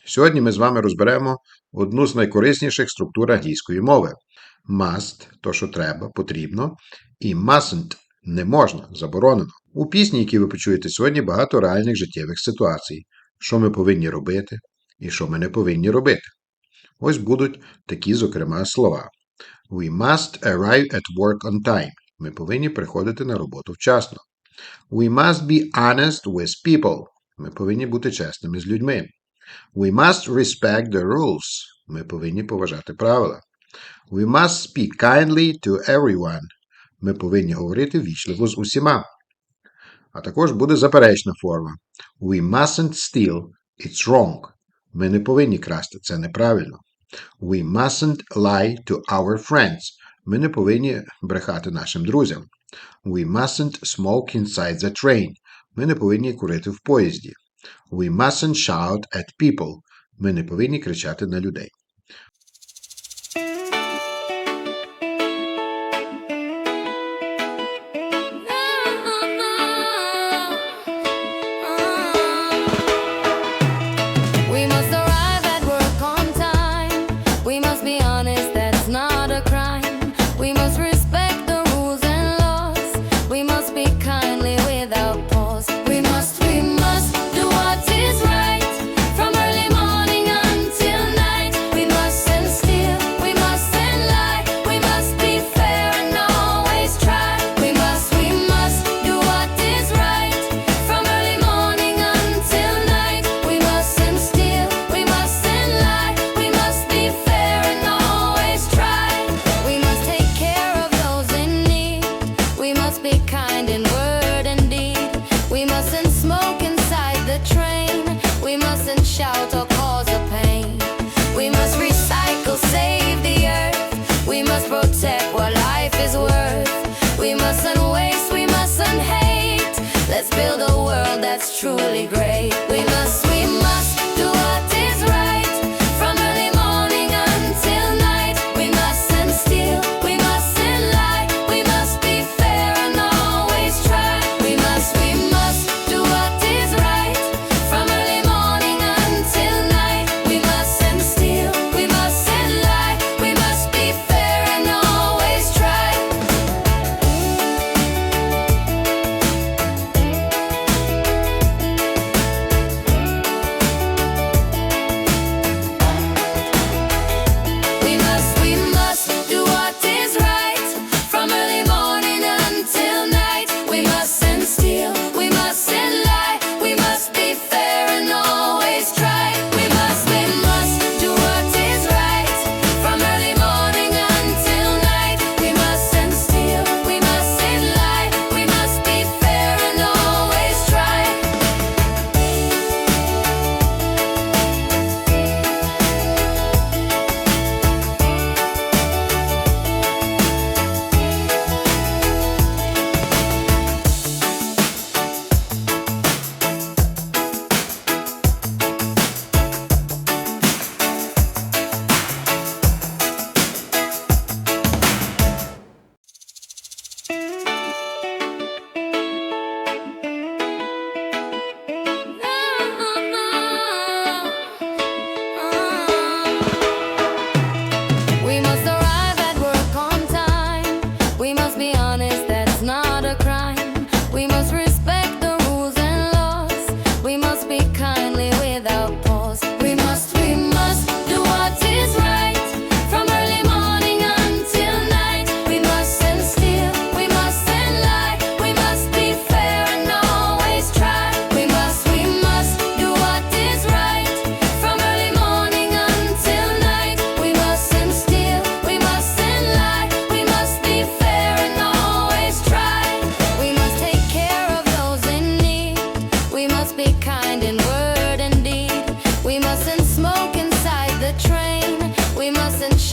Сьогодні ми з вами розберемо одну з найкорисніших структур англійської мови. Must – то, що треба, потрібно, і mustn't – не можна, заборонено. У пісні, які ви почуєте сьогодні, багато реальних життєвих ситуацій. Що ми повинні робити і що ми не повинні робити. Ось будуть такі, зокрема, слова. We must arrive at work on time. Ми повинні приходити на роботу вчасно. We must be honest with people. Ми повинні бути чесними з людьми. We must respect the rules. Ми повинні поважати правила. We must speak kindly to everyone. Ми повинні говорити ввічливо з усіма. А також буде заперечна форма. We mustn't steal. It's wrong. Ми не повинні красти. Це неправильно. We mustn't lie to our friends. Ми не повинні брехати нашим друзям. We mustn't smoke inside the train. Ми не повинні курити в поїзді. We mustn't shout at people. Ми не повинні кричати на людей. Truly great. We must do what is right from early morning until night. We mustn't steal, we mustn't lie. We must be fair and always try. We must do what is right from early morning until night. We mustn't steal, we mustn't lie. We must be fair and always try.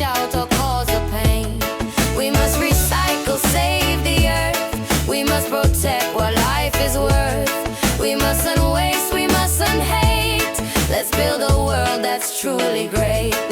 Shout or cause a pain. We must recycle, save the earth. We must protect what life is worth. We mustn't waste, we mustn't hate. Let's build a world that's truly great.